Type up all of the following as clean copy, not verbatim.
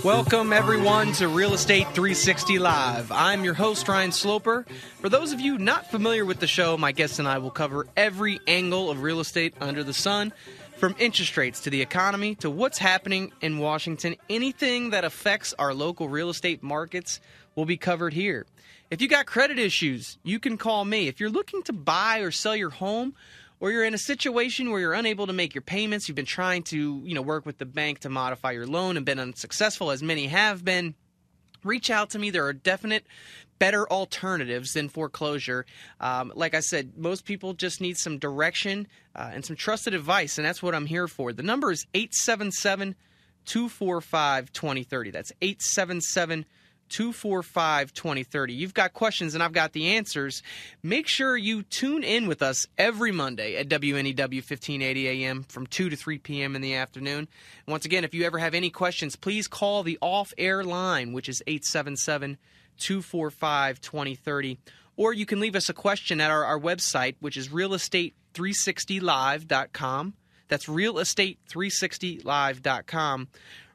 Welcome, everyone, to Real Estate 360 Live. I'm your host, Ryan Sloper. For those of you not familiar with the show, my guests and I will cover every angle of real estate under the sun, from interest rates to the economy to what's happening in Washington. Anything that affects our local real estate markets will be covered here. If you got credit issues, you can call me. If you're looking to buy or sell your home, or you're in a situation where you're unable to make your payments, you've been trying to, work with the bank to modify your loan and been unsuccessful, as many have been, reach out to me. There are definite better alternatives than foreclosure. Like I said, most people just need some direction and some trusted advice, and that's what I'm here for. The number is 877-245-2030. That's 877-245-2030. You've got questions and I've got the answers. Make sure you tune in with us every Monday at WNEW 1580 AM from 2 to 3 p.m. in the afternoon. And once again, if you ever have any questions, please call the off-air line, which is 877-245-2030. Or you can leave us a question at our website, which is realestate360live.com. That's realestate360live.com.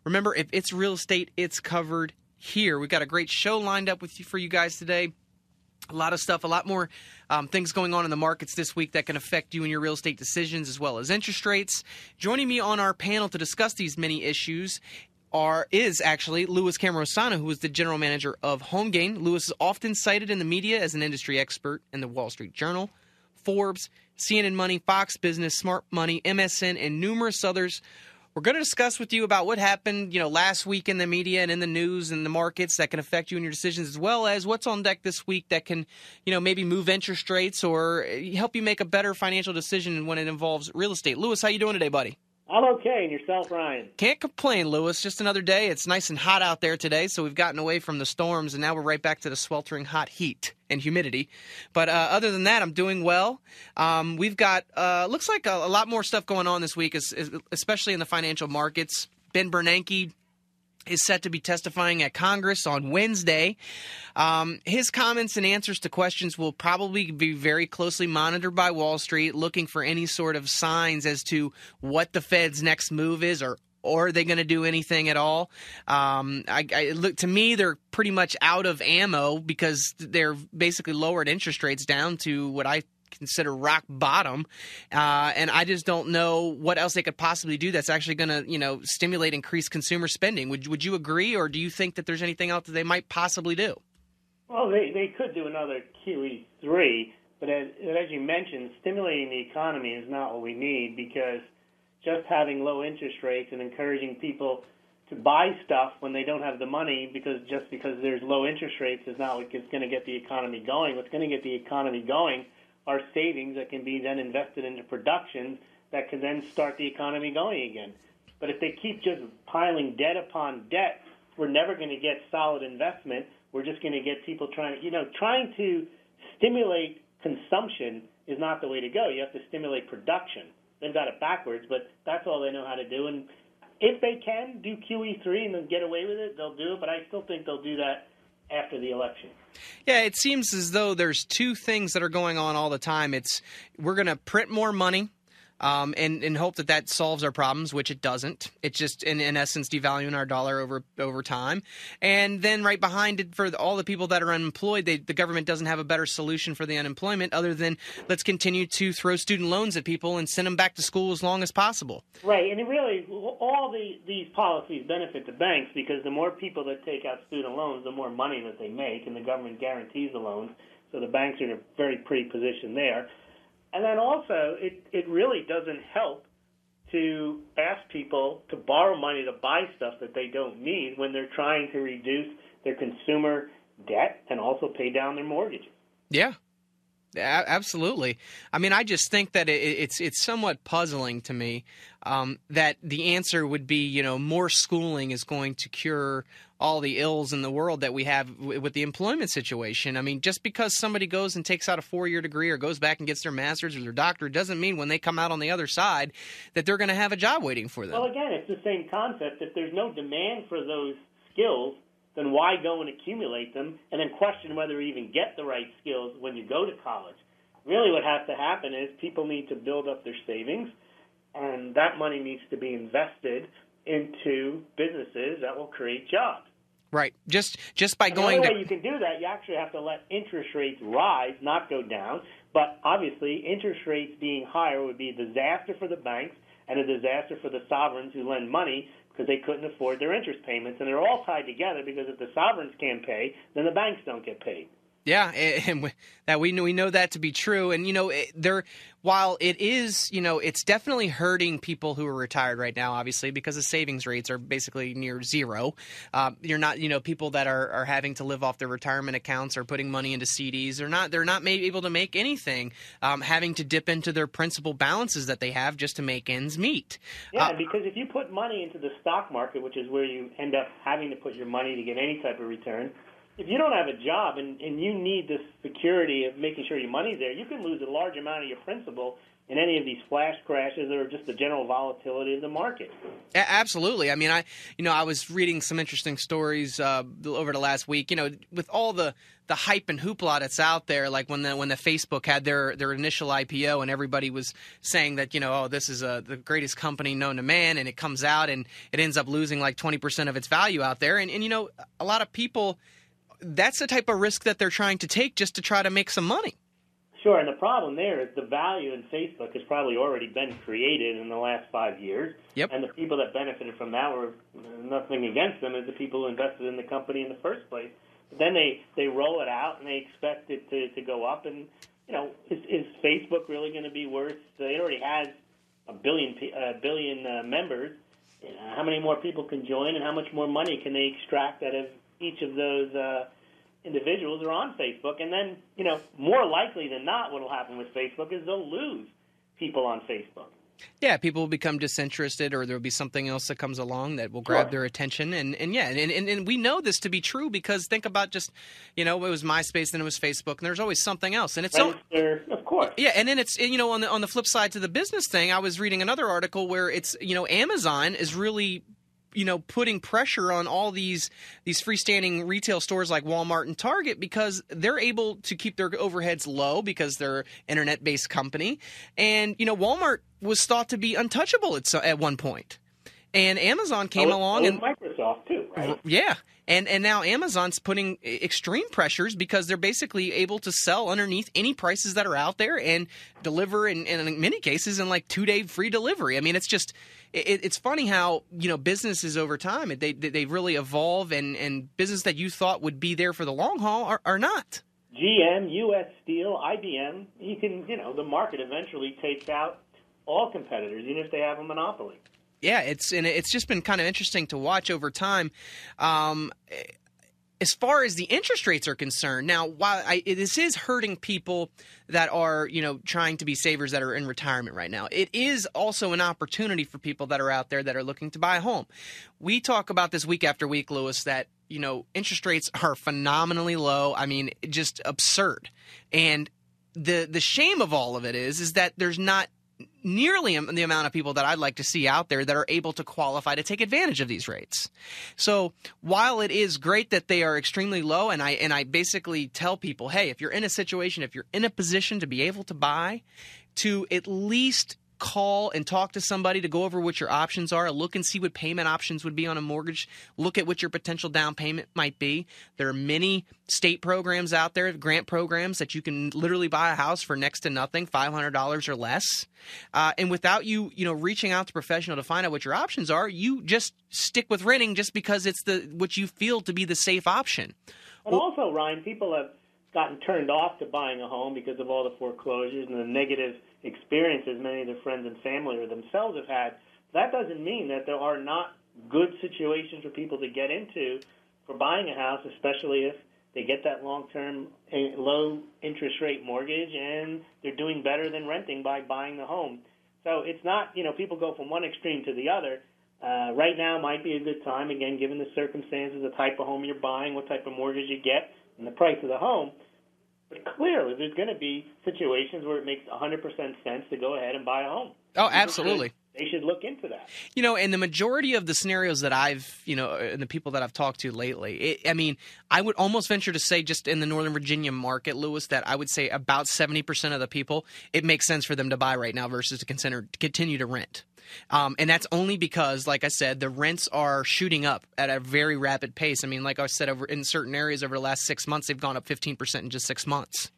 Remember, if it's real estate, it's covered here. We've got a great show lined up for you guys today. A lot of stuff, a lot more things going on in the markets this week that can affect you and your real estate decisions, as well as interest rates. Joining me on our panel to discuss these many issues is actually Louis Cammarosano, who is the general manager of HomeGain. Louis is often cited in the media as an industry expert in the Wall Street Journal, Forbes, CNN Money, Fox Business, Smart Money, MSN, and numerous others. We're going to discuss with you about what happened, last week in the media and in the news and the markets that can affect you and your decisions, as well as what's on deck this week that can, maybe move interest rates or help you make a better financial decision when it involves real estate. Louis, how you doing today, buddy? I'm okay. And yourself, Ryan? Can't complain, Louis. Just another day. It's nice and hot out there today, so we've gotten away from the storms, and now we're right back to the sweltering hot heat and humidity. But other than that, I'm doing well. We've got, looks like a lot more stuff going on this week, especially in the financial markets. Ben Bernanke is set to be testifying at Congress on Wednesday. His comments and answers to questions will probably be very closely monitored by Wall Street, looking for any sort of signs as to what the Fed's next move is, or are they going to do anything at all? Look, to me, they're pretty much out of ammo because they're basically lowered interest rates down to what I consider rock bottom, and I just don't know what else they could possibly do that's actually going to, stimulate increased consumer spending. Would you agree, or do you think that there's anything else that they might possibly do? Well, they could do another QE3, but as you mentioned, stimulating the economy is not what we need, because just having low interest rates and encouraging people to buy stuff when they don't have the money because there's low interest rates is not what's going to get the economy going. What's going to get the economy going are savings that can be then invested into production that can then start the economy going again. But if they keep just piling debt upon debt, we're never going to get solid investment. We're just going to get people trying to stimulate consumption is not the way to go. You have to stimulate production. They've got it backwards, but that's all they know how to do. And if they can do QE3 and then get away with it, they'll do it. But I still think they'll do that after the election. Yeah, it seems as though there's two things that are going on all the time. We're going to print more money and hope that solves our problems, which it doesn't. It's just, in essence, devaluing our dollar over time. And then right behind it, for all the people that are unemployed, the government doesn't have a better solution for the unemployment other than let's continue to throw student loans at people and send them back to school as long as possible. Right, and really, all these policies benefit the banks, because the more people that take out student loans, the more money that they make, and the government guarantees the loans, so the banks are in a very pretty position there. And then also, it really doesn't help to ask people to borrow money to buy stuff that they don't need when they're trying to reduce their consumer debt and also pay down their mortgages. Yeah. Absolutely. I mean, I just think that it's somewhat puzzling to me that the answer would be, more schooling is going to cure all the ills in the world that we have with the employment situation. I mean, just because somebody goes and takes out a 4-year degree or goes back and gets their master's or their doctorate doesn't mean when they come out on the other side that they're going to have a job waiting for them. Well, again, it's the same concept. If there's no demand for those skills, then why go and accumulate them and then question whether you even get the right skills when you go to college? Really what has to happen is people need to build up their savings, and that money needs to be invested into businesses that will create jobs. Right. Just by And going the to only way you can do that, you actually have to let interest rates rise, not go down. But obviously, interest rates being higher would be a disaster for the banks and a disaster for the sovereigns who lend money because they couldn't afford their interest payments. And they're all tied together because if the sovereigns can't pay, then the banks don't get paid. Yeah, and that we know that to be true. And while it is, it's definitely hurting people who are retired right now, obviously, because the savings rates are basically near zero. You're not, people that are having to live off their retirement accounts or putting money into CDs. They're not able to make anything, having to dip into their principal balances that they have just to make ends meet. Yeah, because if you put money into the stock market, which is where you end up having to put your money to get any type of return, if you don't have a job and you need the security of making sure your money's there, you can lose a large amount of your principal in any of these flash crashes or just the general volatility of the market. Absolutely. I mean, I was reading some interesting stories over the last week. With all the hype and hoopla that's out there, like when the Facebook had their initial IPO and everybody was saying that this is the greatest company known to man, and it comes out and it ends up losing like 20% of its value out there, and a lot of people. That's the type of risk that they're trying to take just to try to make some money. Sure, and the problem there is the value in Facebook has probably already been created in the last 5 years. Yep. And the people that benefited from that were nothing against them as the people who invested in the company in the first place. But then they roll it out and they expect it to go up. And, is Facebook really going to be worth – it already has a billion members. How many more people can join and how much more money can they extract out of each of those individuals are on Facebook? And then, more likely than not, what will happen with Facebook is they'll lose people on Facebook. Yeah, people will become disinterested, or there will be something else that comes along that will grab their attention. And we know this to be true because think about just, it was MySpace, then it was Facebook, and there's always something else. And it's of course. Yeah, and then it's on the flip side to the business thing, I was reading another article where it's Amazon is really putting pressure on all these freestanding retail stores like Walmart and Target because they're able to keep their overheads low because they're an internet-based company. And, Walmart was thought to be untouchable at one point. And Amazon came along and Microsoft too, right? Yeah. And now Amazon's putting extreme pressures because they're basically able to sell underneath any prices that are out there and deliver in many cases in like 2-day free delivery. I mean, it's just it's funny how businesses over time they really evolve and business that you thought would be there for the long haul are not. GM, U.S. Steel, IBM. You can the market eventually takes out all competitors, even if they have a monopoly. Yeah, it's just been kind of interesting to watch over time. As far as the interest rates are concerned, now while this is hurting people that are trying to be savers that are in retirement right now, it is also an opportunity for people that are out there that are looking to buy a home. We talk about this week after week, Lewis, that interest rates are phenomenally low. I mean, just absurd. And the shame of all of it is that there's not nearly the amount of people that I'd like to see out there that are able to qualify to take advantage of these rates. So while it is great that they are extremely low, and I basically tell people, hey, if you're in a situation, if you're in a position to be able to buy, to at least call and talk to somebody to go over what your options are, look and see what payment options would be on a mortgage, look at what your potential down payment might be. There are many state programs out there, grant programs that you can literally buy a house for next to nothing, $500 or less. And without you reaching out to a professional to find out what your options are, you just stick with renting just because it's what you feel to be the safe option. And also, Ryan, people have gotten turned off to buying a home because of all the foreclosures and the negative experiences many of their friends and family or themselves have had. That doesn't mean that there are not good situations for people to get into for buying a house, especially if they get that long-term low interest rate mortgage and they're doing better than renting by buying the home. So it's not, people go from one extreme to the other. Right now might be a good time, again, given the circumstances, the type of home you're buying, what type of mortgage you get, and the price of the home. But clearly, there's going to be situations where it makes 100% sense to go ahead and buy a home. Oh, absolutely. they should look into that. And the majority of the scenarios that I've, and the people that I've talked to lately, I would almost venture to say just in the Northern Virginia market, Lewis, that I would say about 70% of the people, it makes sense for them to buy right now versus to continue to rent. And that's only because, like I said, the rents are shooting up at a very rapid pace. Like I said, in certain areas over the last 6 months, they've gone up 15% in just 6 months.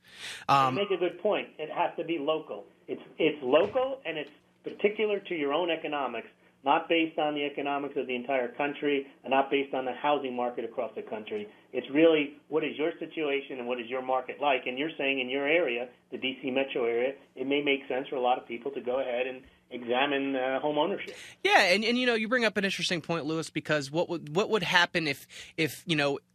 You make a good point. It has to be local. It's local, and it's particular to your own economics, not based on the economics of the entire country and not based on the housing market across the country. It's really what is your situation and what is your market like. And you're saying in your area, the D.C. metro area, it may make sense for a lot of people to go ahead and examine home ownership. Yeah, and you bring up an interesting point, Lewis, because what would happen if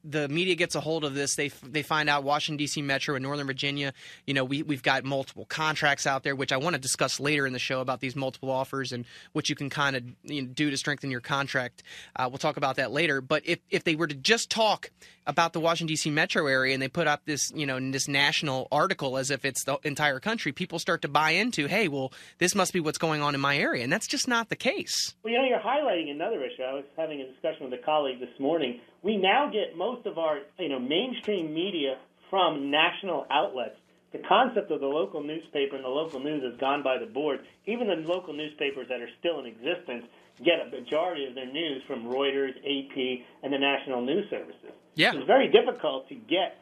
the media gets a hold of this, they find out Washington D.C. Metro and Northern Virginia, we've got multiple contracts out there, which I want to discuss later in the show about these multiple offers and what you can kind of do to strengthen your contract. We'll talk about that later. But if they were to just talk about the Washington D.C. metro area and they put up this this national article as if it's the entire country, people start to buy into, hey, well, this must be what's going on in my area, and that's just not the case. Well, you're highlighting another issue. I was having a discussion with a colleague this morning. We now get most of our mainstream media from national outlets. The concept of the local newspaper and the local news has gone by the board. Even the local newspapers that are still in existence get a majority of their news from Reuters, AP, and the national news services. Yeah. It's very difficult to get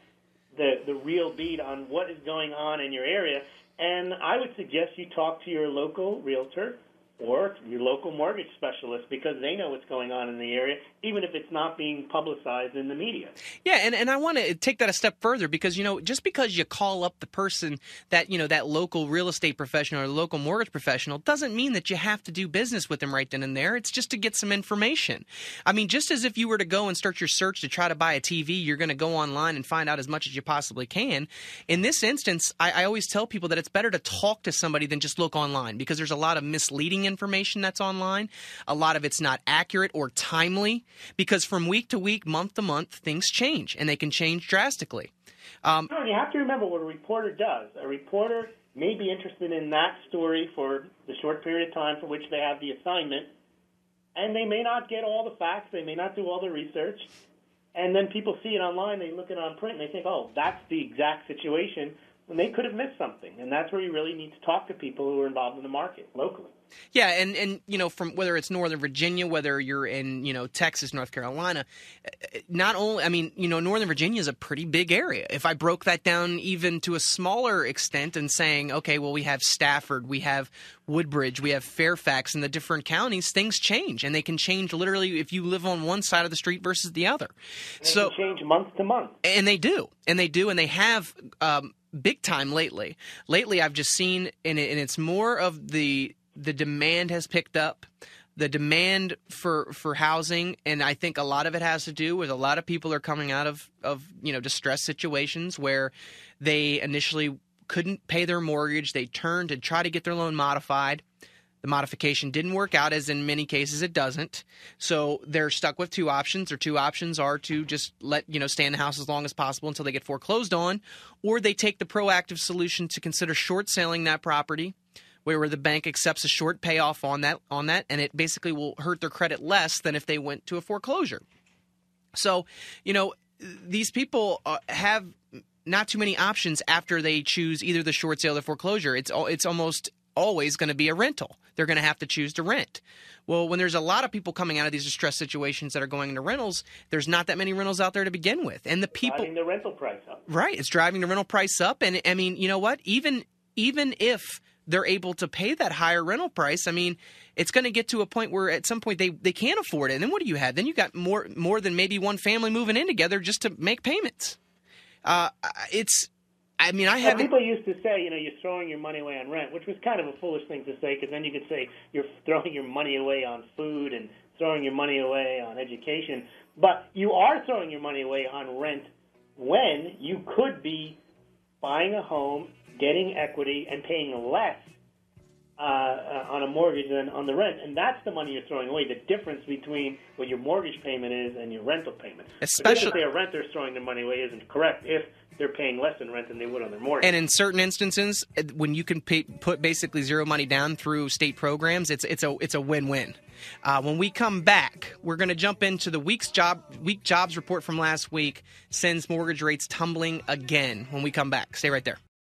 the real beat on what is going on in your area. And I would suggest you talk to your local realtor or your local mortgage specialist because they know what's going on in the area, even if it's not being publicized in the media. Yeah, and I want to take that a step further because, just because you call up the person that, that local real estate professional or local mortgage professional doesn't mean that you have to do business with them right then and there. It's just to get some information. Just as if you were to go and start your search to try to buy a TV, you're going to go online and find out as much as you possibly can. In this instance, I always tell people that it's better to talk to somebody than just look online because there's a lot of misleading information that's online. A lot of it's not accurate or timely because from week to week, month to month, things change and they can change drastically. You have to remember what a reporter does. A reporter may be interested in that story for the short period of time for which they have the assignment, and they may not get all the facts. They may not do all the research. And then people see it online, they look at it on print, and they think, oh, that's the exact situation, when they could have missed something. And that's where you really need to talk to people who are involved in the market locally. Yeah, and from whether it's Northern Virginia, whether you're in, Texas, North Carolina, not only, Northern Virginia is a pretty big area. If I broke that down even to a smaller extent and saying, okay, well, we have Stafford, we have Woodbridge, we have Fairfax, in the different counties, things change, and they can change literally if you live on one side of the street versus the other. They can change month to month. And they do, and they have big time lately. Lately, I've just seen, and it's more of the demand has picked up, the demand for housing, and I think a lot of it has to do with a lot of people are coming out of distressed situations where they initially couldn't pay their mortgage. They turned to try to get their loan modified. The modification didn't work out, as in many cases it doesn't. So they're stuck with two options. Their two options are to just stay in the house as long as possible until they get foreclosed on, or they take the proactive solution to consider short selling that property, where the bank accepts a short payoff on that, and it basically will hurt their credit less than if they went to a foreclosure. So, these people have not too many options after they choose either the short sale or the foreclosure. It's almost always going to be a rental. They're going to have to choose to rent. Well, when there's a lot of people coming out of these distressed situations that are going into rentals, there's not that many rentals out there to begin with. And the people driving the rental price up. Right, it's driving the rental price up. And you know what? Even if they're able to pay that higher rental price, it's going to get to a point where at some point they can't afford it. And then what do you have? Then you got more than maybe one family moving in together just to make payments. People used to say, you're throwing your money away on rent, which was kind of a foolish thing to say because then you could say you're throwing your money away on food and throwing your money away on education. But you are throwing your money away on rent when you could be buying a home, getting equity, and paying less on a mortgage than on the rent, and that's the money you're throwing away. The difference between what your mortgage payment is and your rental payment. Especially, to say a renter's throwing their money away isn't correct if they're paying less in rent than they would on their mortgage. and in certain instances, when you can put basically zero money down through state programs, it's a win-win. When we come back, we're going to jump into the week jobs report from last week. Sends mortgage rates tumbling again. When we come back, stay right there.